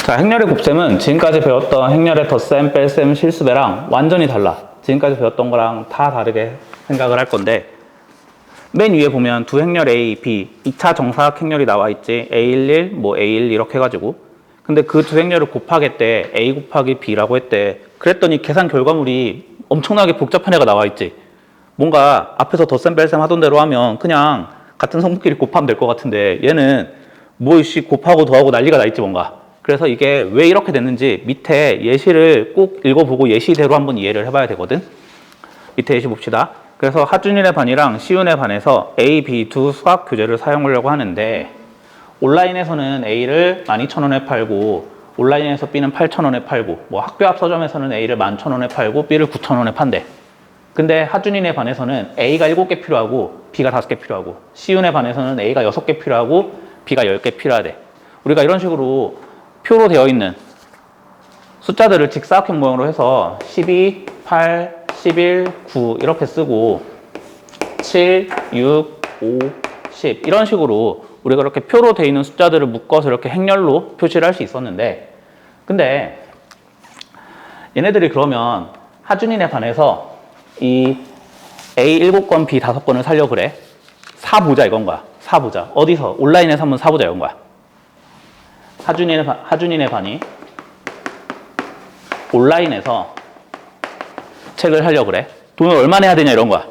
자, 행렬의 곱셈은 지금까지 배웠던 행렬의 덧셈, 뺄셈, 실수배랑 완전히 달라. 지금까지 배웠던 거랑 다 다르게 생각을 할 건데, 맨 위에 보면 두 행렬 A, B, 2차 정사각 행렬이 나와 있지. A11, 뭐 A12 이렇게 해가지고. 근데 그 두 행렬을 곱하겠대. A 곱하기 B라고 했대. 그랬더니 계산 결과물이 엄청나게 복잡한 애가 나와 있지. 뭔가 앞에서 덧셈, 뺄셈 하던 대로 하면 그냥 같은 성분끼리 곱하면 될 것 같은데, 얘는 뭐 곱하고 더하고 난리가 나 있지 뭔가. 그래서 이게 왜 이렇게 됐는지 밑에 예시를 꼭 읽어보고 예시대로 한번 이해를 해봐야 되거든. 밑에 예시 봅시다. 그래서 하준일의 반이랑 시윤의 반에서 A, B 두 수학 교재를 사용하려고 하는데, 온라인에서는 A를 12,000원에 팔고 온라인에서 B는 8,000원에 팔고, 뭐 학교 앞 서점에서는 A를 11,000원에 팔고 B를 9,000원에 판대. 근데 하준이네 반에서는 A가 7개 필요하고 B가 5개 필요하고, 시윤의 반에서는 A가 6개 필요하고 B가 10개 필요하대. 우리가 이런 식으로 표로 되어 있는 숫자들을 직사각형 모양으로 해서 12, 8, 11, 9 이렇게 쓰고 7, 6, 5, 10 이런 식으로 우리가 이렇게 표로 되어 있는 숫자들을 묶어서 이렇게 행렬로 표시를 할 수 있었는데, 근데 얘네들이 그러면 하준이네 반에서 이 A 7건, B 5건을 살려 그래. 사보자 이건 거야. 사보자. 어디서? 온라인에서 한번 사보자 이건 거야. 하준이네 반이 온라인에서 책을 사려고 그래. 돈을 얼마 내야 되냐 이런 거야.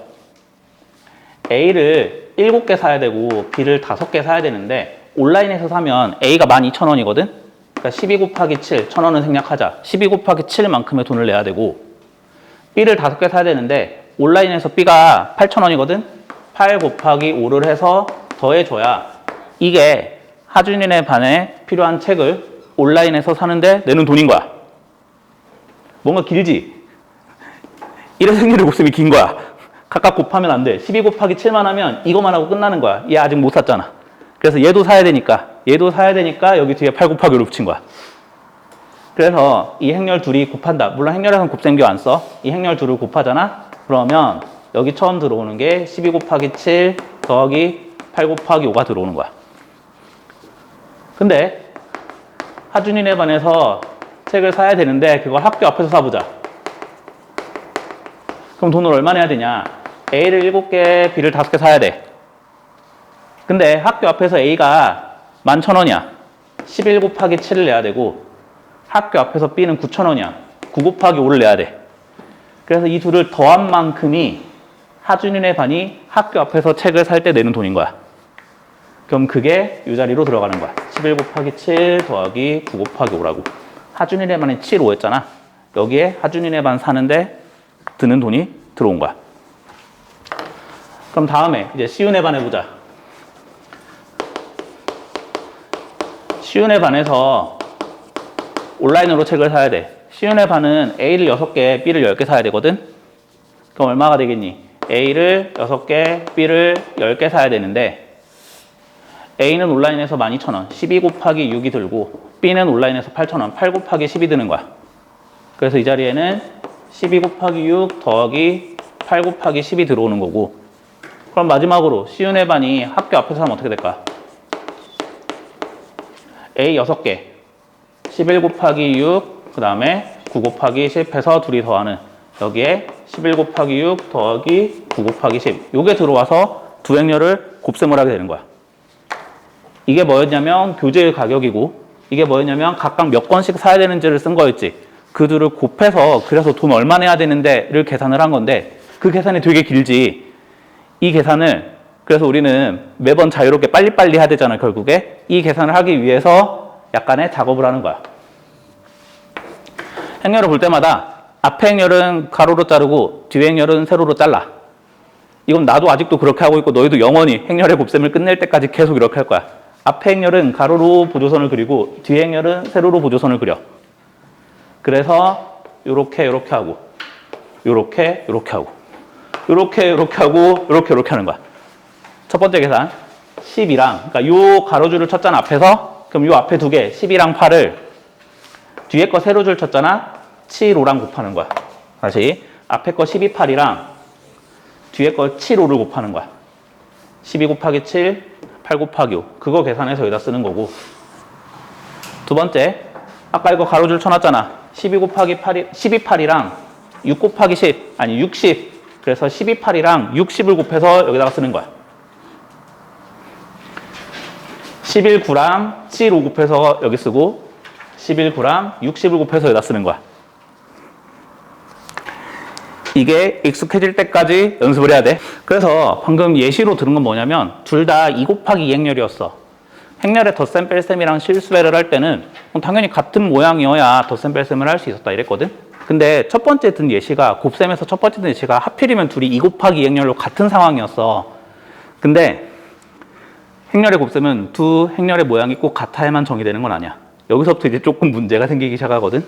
A를 7개 사야 되고 B를 5개 사야 되는데, 온라인에서 사면 A가 12,000원이거든. 그러니까 12 곱하기 7, 1,000원은 생략하자. 12 곱하기 7만큼의 돈을 내야 되고, B를 5개 사야 되는데 온라인에서 B가 8,000원이거든. 8 곱하기 5를 해서 더해줘야 이게 하준이네 반에 필요한 책을 온라인에서 사는데 내는 돈인 거야. 뭔가 길지? 이런 생리를 곱셈이 긴 거야. 각각 곱하면 안 돼. 12 곱하기 7만 하면 이거만 하고 끝나는 거야. 얘 아직 못 샀잖아. 그래서 얘도 사야 되니까 여기 뒤에 8 곱하기 5를 붙인 거야. 그래서 이 행렬 둘이 곱한다. 물론 행렬에서는 곱셈교 안 써. 이 행렬 둘을 곱하잖아. 그러면 여기 처음 들어오는 게 12 곱하기 7 더하기 8 곱하기 5가 들어오는 거야. 근데 하준이네 반에서 책을 사야 되는데 그걸 학교 앞에서 사보자. 그럼 돈을 얼마 내야 되냐? A를 7개, B를 5개 사야 돼. 근데 학교 앞에서 A가 11,000원이야. 11 곱하기 7을 내야 되고, 학교 앞에서 B는 9,000원이야. 9 곱하기 5를 내야 돼. 그래서 이 둘을 더한 만큼이 하준이네 반이 학교 앞에서 책을 살 때 내는 돈인 거야. 그럼 그게 이 자리로 들어가는 거야. 11 곱하기 7 더하기 9 곱하기 5라고. 하준이네 반이 7, 5였잖아. 여기에 하준이네 반 사는데 드는 돈이 들어온 거야. 그럼 다음에 이제 시윤의 반 해보자. 시윤의 반에서 온라인으로 책을 사야 돼. 시윤의 반은 A를 6개, B를 10개 사야 되거든. 그럼 얼마가 되겠니? A를 6개, B를 10개 사야 되는데, A는 온라인에서 12,000원, 12 곱하기 6이 들고, B는 온라인에서 8,000원, 8 곱하기 10이 드는 거야. 그래서 이 자리에는 12 곱하기 6 더하기 8 곱하기 10이 들어오는 거고, 그럼 마지막으로 시윤의 반이 학교 앞에서 하면 어떻게 될까? A 6개, 11 곱하기 6, 그 다음에 9 곱하기 10 해서 둘이 더하는, 여기에 11 곱하기 6 더하기 9 곱하기 10, 요게 들어와서 두 행렬을 곱셈을 하게 되는 거야. 이게 뭐였냐면 교재의 가격이고, 이게 뭐였냐면 각각 몇 권씩 사야 되는지를 쓴 거였지. 그 둘을 곱해서 그래서 돈 얼마 내야 되는데를 계산을 한 건데, 그 계산이 되게 길지. 이 계산을 그래서 우리는 매번 자유롭게 빨리빨리 해야 되잖아. 결국에 이 계산을 하기 위해서 약간의 작업을 하는 거야. 행렬을 볼 때마다 앞에 행렬은 가로로 자르고 뒤에 행렬은 세로로 잘라. 이건 나도 아직도 그렇게 하고 있고 너희도 영원히 행렬의 곱셈을 끝낼 때까지 계속 이렇게 할 거야. 앞에 행렬은 가로로 보조선을 그리고 뒤에 행렬은 세로로 보조선을 그려. 그래서 요렇게 하고 요렇게 하고 요렇게 하고 요렇게 하는 거야. 첫 번째 계산 10이랑, 그러니까 요 가로줄을 쳤잖아 앞에서. 그럼 요 앞에 두 개 12랑 8을 뒤에 거 세로줄 쳤잖아. 7, 5랑 곱하는 거야. 다시 앞에 거 12, 8이랑 뒤에 거 7, 5를 곱하는 거야. 12 곱하기 7, 8 곱하기 5. 그거 계산해서 여기다 쓰는 거고. 두 번째, 아까 이거 가로줄 쳐놨잖아. 12 곱하기 8이, 12,8이랑 6 곱하기 10, 아니 60. 그래서 12,8이랑 60을 곱해서 여기다가 쓰는 거야. 11,9랑 7, 5 곱해서 여기 쓰고 11,9랑 60을 곱해서 여기다 쓰는 거야. 이게 익숙해질 때까지 연습을 해야 돼. 그래서 방금 예시로 들은 건 뭐냐면 둘 다 2 곱하기 2 행렬이었어. 행렬의 덧셈 뺄셈이랑 실수배를 할 때는 당연히 같은 모양이어야 덧셈 뺄셈을 할 수 있었다 이랬거든. 근데 첫 번째 든 예시가 곱셈에서 첫 번째 든 예시가 하필이면 둘이 2 곱하기 2 행렬로 같은 상황이었어. 근데 행렬의 곱셈은 두 행렬의 모양이 꼭 같아야만 정의되는 건 아니야. 여기서부터 이제 조금 문제가 생기기 시작하거든.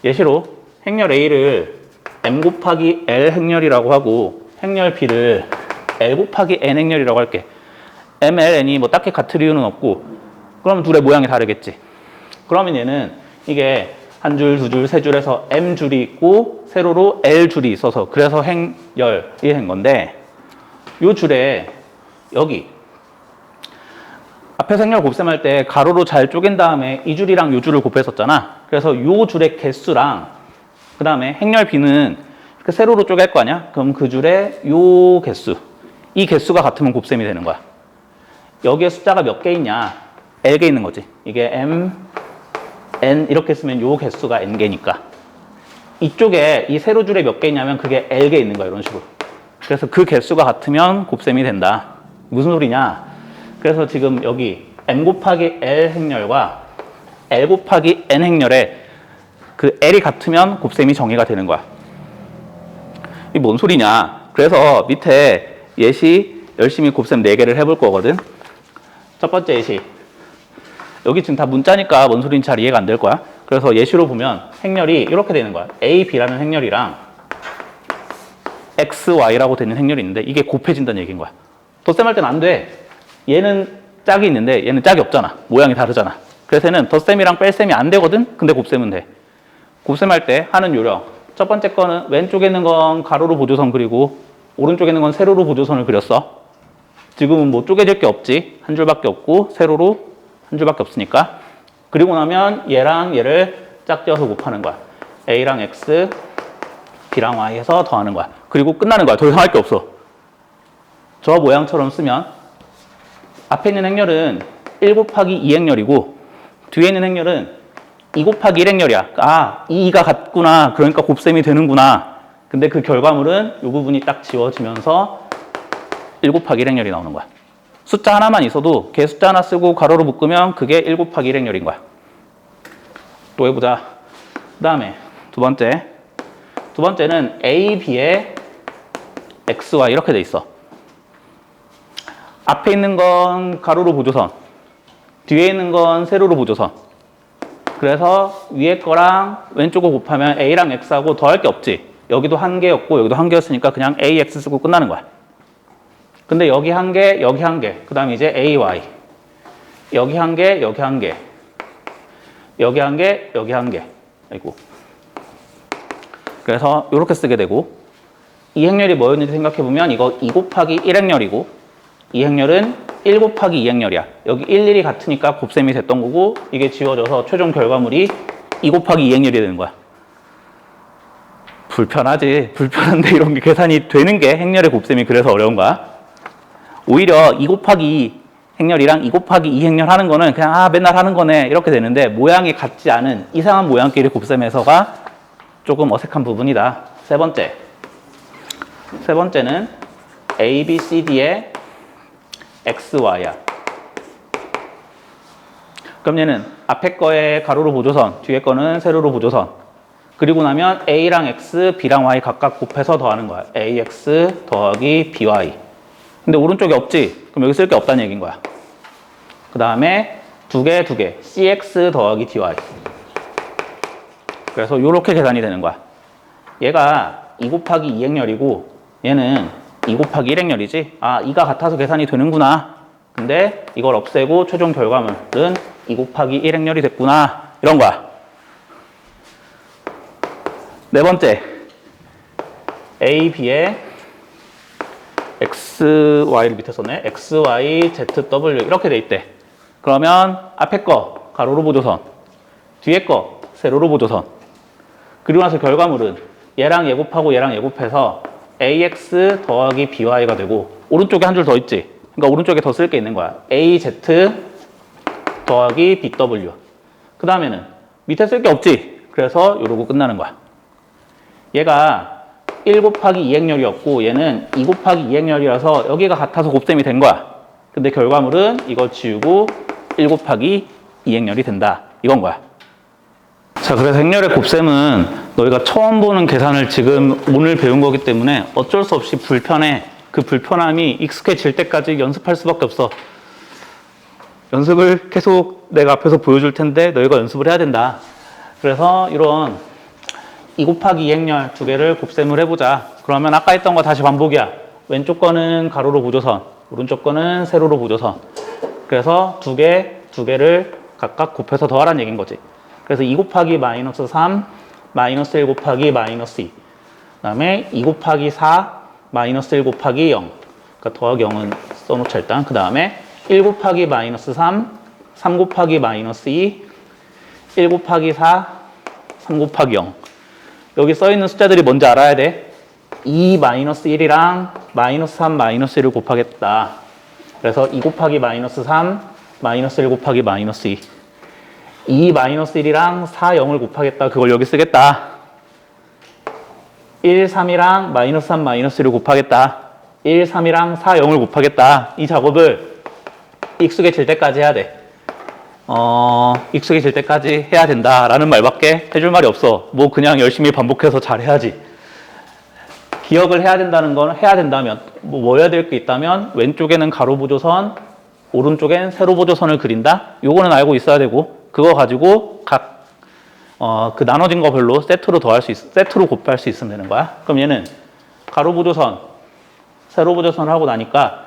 예시로 행렬 A를 m 곱하기 l 행렬이라고 하고 행렬 B를 l 곱하기 n 행렬이라고 할게. m, l, n이 뭐 딱히 같을 이유는 없고 그럼 둘의 모양이 다르겠지. 그러면 얘는 이게 한 줄, 두 줄, 세 줄에서 m 줄이 있고 세로로 l 줄이 있어서 그래서 행렬이 된 건데 요 줄에 여기 앞에서 행렬 곱셈할 때 가로로 잘 쪼갠 다음에 이 줄이랑 요 줄을 곱했었잖아. 그래서 요 줄의 개수랑 그 다음에 행렬 B는 이렇게 세로로 쪼갤 거 아니야? 그럼 그 줄의 요 개수, 이 개수가 같으면 곱셈이 되는 거야. 여기에 숫자가 몇 개 있냐? L개 있는 거지. 이게 M, N 이렇게 쓰면 요 개수가 N개니까. 이쪽에 이 세로 줄에 몇 개 있냐면 그게 L개 있는 거야. 이런 식으로. 그래서 그 개수가 같으면 곱셈이 된다. 무슨 소리냐? 그래서 지금 여기 M 곱하기 L 행렬과 L 곱하기 N 행렬에 그 L이 같으면 곱셈이 정의가 되는 거야. 이게 뭔 소리냐? 그래서 밑에 예시 열심히 곱셈 4개를 해볼 거거든. 첫 번째 예시. 여기 지금 다 문자니까 뭔 소리인지 잘 이해가 안 될 거야. 그래서 예시로 보면 행렬이 이렇게 되는 거야. A, B라는 행렬이랑 X, Y라고 되는 행렬이 있는데 이게 곱해진다는 얘기인 거야. 덧셈할 때는 안 돼. 얘는 짝이 있는데 얘는 짝이 없잖아. 모양이 다르잖아. 그래서 얘는 덧셈이랑 뺄셈이 안 되거든. 근데 곱셈은 돼. 곱셈할 때 하는 요령. 첫 번째 거는 왼쪽에 있는 건 가로로 보조선 그리고 오른쪽에 있는 건 세로로 보조선을 그렸어. 지금은 뭐 쪼개질 게 없지. 한 줄밖에 없고 세로로 한 줄밖에 없으니까. 그리고 나면 얘랑 얘를 짝지어서 곱하는 거야. A랑 X, B랑 Y 해서 더하는 거야. 그리고 끝나는 거야. 더 이상 할 게 없어. 저 모양처럼 쓰면 앞에 있는 행렬은 1 곱하기 2 행렬이고 뒤에 있는 행렬은 2 곱하기 1 행렬이야. 아, 2가 같구나. 그러니까 곱셈이 되는구나. 근데 그 결과물은 이 부분이 딱 지워지면서 1 곱하기 1 행렬이 나오는 거야. 숫자 하나만 있어도 걔 숫자 하나 쓰고 가로로 묶으면 그게 1 곱하기 1 행렬인 거야. 또 해보자. 그 다음에 두 번째는 A, B에 X, Y 이렇게 돼 있어. 앞에 있는 건 가로로 보조선, 뒤에 있는 건 세로로 보조선. 그래서 위에 거랑 왼쪽을 곱하면 A랑 X하고 더할 게 없지. 여기도 한 개였고 여기도 한 개였으니까 그냥 AX 쓰고 끝나는 거야. 근데 여기 한 개, 여기 한 개. 그 다음에 이제 AY. 여기 한 개, 여기 한 개. 여기 한 개, 여기 한 개. 아이고. 그래서 이렇게 쓰게 되고 이 행렬이 뭐였는지 생각해보면 이거 2 곱하기 1 행렬이고 이 행렬은 1 곱하기 2 행렬이야. 여기 1, 1이 같으니까 곱셈이 됐던 거고 이게 지워져서 최종 결과물이 2 곱하기 2 행렬이 되는 거야. 불편하지. 불편한데 이런 게 계산이 되는 게 행렬의 곱셈이 그래서 어려운 거야. 오히려 2 곱하기 2 행렬이랑 2 곱하기 2 행렬 하는 거는 그냥 맨날 하는 거네 이렇게 되는데 모양이 같지 않은 이상한 모양끼리 곱셈해서가 조금 어색한 부분이다. 세 번째는 A, B, C, D의 X, Y야. 그럼 얘는 앞에 거에 가로로 보조선, 뒤에 거는 세로로 보조선. 그리고 나면 A랑 X, B랑 Y 각각 곱해서 더하는 거야. AX 더하기 BY. 근데 오른쪽에 없지? 그럼 여기 쓸 게 없다는 얘기인 거야. 그 다음에 두 개, CX 더하기 DY. 그래서 이렇게 계산이 되는 거야. 얘가 2 곱하기 2 행렬이고 얘는 2 곱하기 1 행렬이지. 아, 2가 같아서 계산이 되는구나. 근데 이걸 없애고 최종 결과물은 2 곱하기 1 행렬이 됐구나. 이런 거야. 네 번째. A, B에 X, Y를 밑에 썼네. X, Y, Z, W 이렇게 돼 있대. 그러면 앞에 거 가로로 보조선, 뒤에 거 세로로 보조선. 그리고 나서 결과물은 얘랑 얘 곱하고 얘랑 얘 곱해서 ax 더하기 by가 되고 오른쪽에 한 줄 더 있지. 그러니까 오른쪽에 더 쓸 게 있는 거야. az 더하기 bw. 그 다음에는 밑에 쓸 게 없지. 그래서 이러고 끝나는 거야. 얘가 1 곱하기 2행렬이었고 얘는 2 곱하기 2행렬이라서 여기가 같아서 곱셈이 된 거야. 근데 결과물은 이거 지우고 1 곱하기 2행렬이 된다. 이건 거야. 자, 그래서 행렬의 곱셈은 너희가 처음 보는 계산을 지금 오늘 배운 거기 때문에 어쩔 수 없이 불편해. 그 불편함이 익숙해질 때까지 연습할 수밖에 없어. 연습을 계속 내가 앞에서 보여줄 텐데 너희가 연습을 해야 된다. 그래서 이런 2 곱하기 2행렬 두 개를 곱셈을 해보자. 그러면 아까 했던 거 다시 반복이야. 왼쪽 거는 가로로 보조선, 오른쪽 거는 세로로 보조선. 그래서 두 개를 각각 곱해서 더하라는 얘기인 거지. 그래서 2 곱하기 마이너스 3, 마이너스 1 곱하기 마이너스 2. 그 다음에 2 곱하기 4, 마이너스 1 곱하기 0. 그러니까 더하기 0은 써놓자 일단. 그 다음에 1 곱하기 마이너스 3, 3 곱하기 마이너스 2, 1 곱하기 4, 3 곱하기 0. 여기 써있는 숫자들이 뭔지 알아야 돼. 2 마이너스 1이랑 마이너스 3 마이너스 1을 곱하겠다. 그래서 2 곱하기 마이너스 3, 마이너스 1 곱하기 마이너스 2. 2 마이너스 1이랑 4, 0을 곱하겠다. 그걸 여기 쓰겠다. 1, 3이랑 마이너스 3, 마이너스 1을 곱하겠다. 1, 3이랑 4, 0을 곱하겠다. 이 작업을 익숙해질 때까지 해야 돼. 익숙해질 때까지 해야 된다라는 말밖에 해줄 말이 없어. 뭐 그냥 열심히 반복해서 잘 해야지. 기억을 해야 된다는 건 해야 된다면 뭐 해야 될 게 있다면 왼쪽에는 가로 보조선, 오른쪽엔 세로 보조선을 그린다. 요거는 알고 있어야 되고 그거 가지고 각 그 나눠진 거 별로 세트로 더할 수 세트로 곱할 수 있으면 되는 거야. 그럼 얘는 가로 보조선, 세로 보조선을 하고 나니까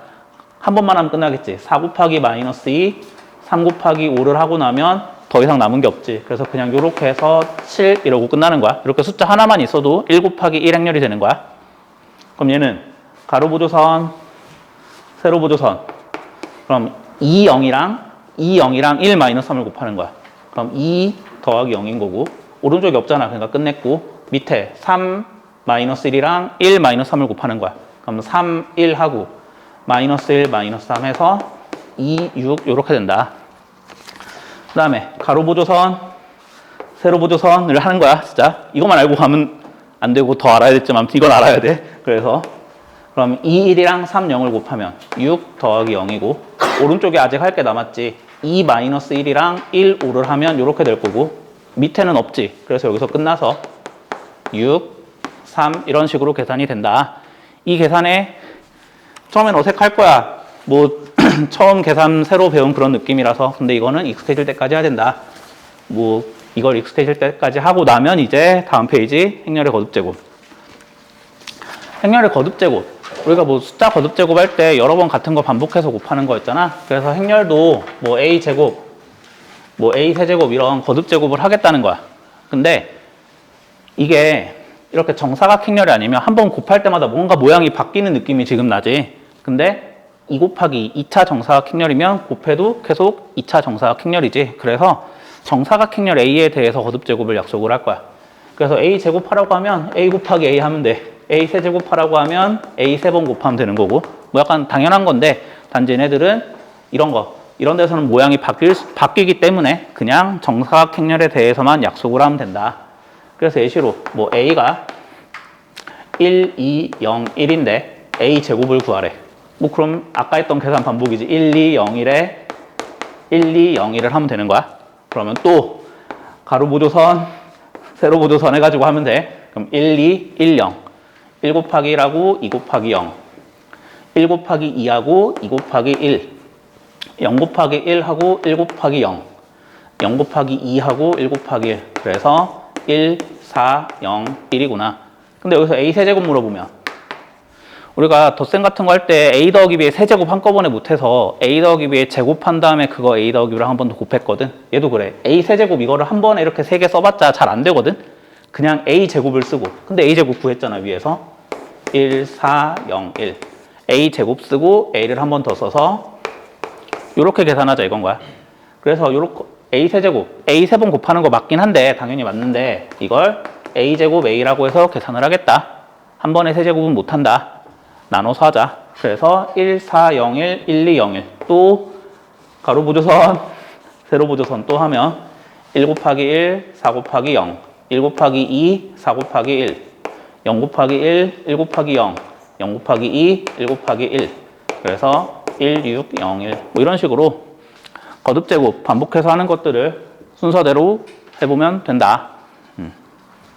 한 번만 하면 끝나겠지. 4 곱하기 마이너스 2, 3 곱하기 5를 하고 나면 더 이상 남은 게 없지. 그래서 그냥 이렇게 해서 7 이러고 끝나는 거야. 이렇게 숫자 하나만 있어도 1 곱하기 1 행렬이 되는 거야. 그럼 얘는 가로 보조선, 세로 보조선. 그럼 2, 0이랑 1 마이너스 3을 곱하는 거야. 그럼 2 더하기 0인 거고 오른쪽이 없잖아. 그러니까 끝냈고 밑에 3 마이너스 1이랑 1 마이너스 3을 곱하는 거야. 그럼 3, 1 하고 마이너스 1, 마이너스 3 해서 2, 6 이렇게 된다. 그 다음에 가로 보조선, 세로 보조선을 하는 거야. 진짜 이것만 알고 가면 안 되고 더 알아야 됐지만 이건 알아야 돼. 그래서 그럼 2, 1이랑 3, 0을 곱하면 6 더하기 0이고 오른쪽에 아직 할 게 남았지. 2 마이너스 1이랑 1, 5를 하면 이렇게 될 거고 밑에는 없지. 그래서 여기서 끝나서 6, 3 이런 식으로 계산이 된다. 이 계산에 처음엔 어색할 거야. 뭐 처음 계산 새로 배운 그런 느낌이라서. 근데 이거는 익숙해질 때까지 해야 된다. 뭐 이걸 익숙해질 때까지 하고 나면 이제 다음 페이지 행렬의 거듭제곱. 행렬의 거듭제곱. 우리가 뭐 숫자 거듭제곱 할 때 여러 번 같은 거 반복해서 곱하는 거였잖아. 그래서 행렬도 뭐 a제곱, 뭐 a세제곱 이런 거듭제곱을 하겠다는 거야. 근데 이게 이렇게 정사각 행렬이 아니면 한 번 곱할 때마다 뭔가 모양이 바뀌는 느낌이 지금 나지. 근데 2 곱하기 2차 정사각 행렬이면 곱해도 계속 2차 정사각 행렬이지. 그래서 정사각 행렬 A에 대해서 거듭제곱을 약속을 할 거야. 그래서 A 제곱하라고 하면 A 곱하기 A 하면 돼. A 세제곱하라고 하면 A 3번 곱하면 되는 거고. 뭐 약간 당연한 건데 단지 얘네들은 이런 데서는 모양이 바뀌기 때문에 그냥 정사각 행렬에 대해서만 약속을 하면 된다. 그래서 예시로 뭐 A가 1, 2, 0, 1인데 A 제곱을 구하래. 뭐 그럼 아까 했던 계산 반복이지. 1, 2, 0, 1에 1, 2, 0, 1을 하면 되는 거야. 그러면 또 가로 보조선, 세로 보조선 해가지고 하면 돼. 그럼 1, 2, 1, 0. 1 곱하기 1하고 2 곱하기 0. 1 곱하기 2하고 2 곱하기 1. 0 곱하기 1하고 1 곱하기 0. 0 곱하기 2하고 1 곱하기 1. 그래서 1, 4, 0, 1이구나. 근데 여기서 A 세제곱 물어보면 우리가 덧셈 같은 거 할 때 A 더하기 B의 세제곱 한꺼번에 못해서 A 더하기 B의 제곱한 다음에 그거 A 더하기 B랑 한 번 더 곱했거든. 얘도 그래. A 세제곱 이거를 한 번에 이렇게 3개 써봤자 잘 안 되거든. 그냥 A 제곱을 쓰고. 근데 A 제곱 구했잖아 위에서. 1, 4, 0, 1. A 제곱 쓰고 A를 한 번 더 써서 이렇게 계산하자 이건 거야. 그래서 a 세제곱, a 세 번 곱하는 거 맞긴 한데 당연히 맞는데 이걸 a 제곱 a라고 해서 계산을 하겠다. 한 번에 세제곱은 못한다. 나눠서 하자. 그래서 1, 4, 0, 1, 1, 2, 0, 1. 또 가로 부조선, 세로 부조선 또 하면 1 곱하기 1, 4 곱하기 0, 1 곱하기 2, 4 곱하기 1, 0 곱하기 1, 1 곱하기 0, 0 곱하기 2, 1 곱하기 1. 그래서 1, 6, 0, 1. 뭐 이런 식으로 거듭제곱 반복해서 하는 것들을 순서대로 해보면 된다.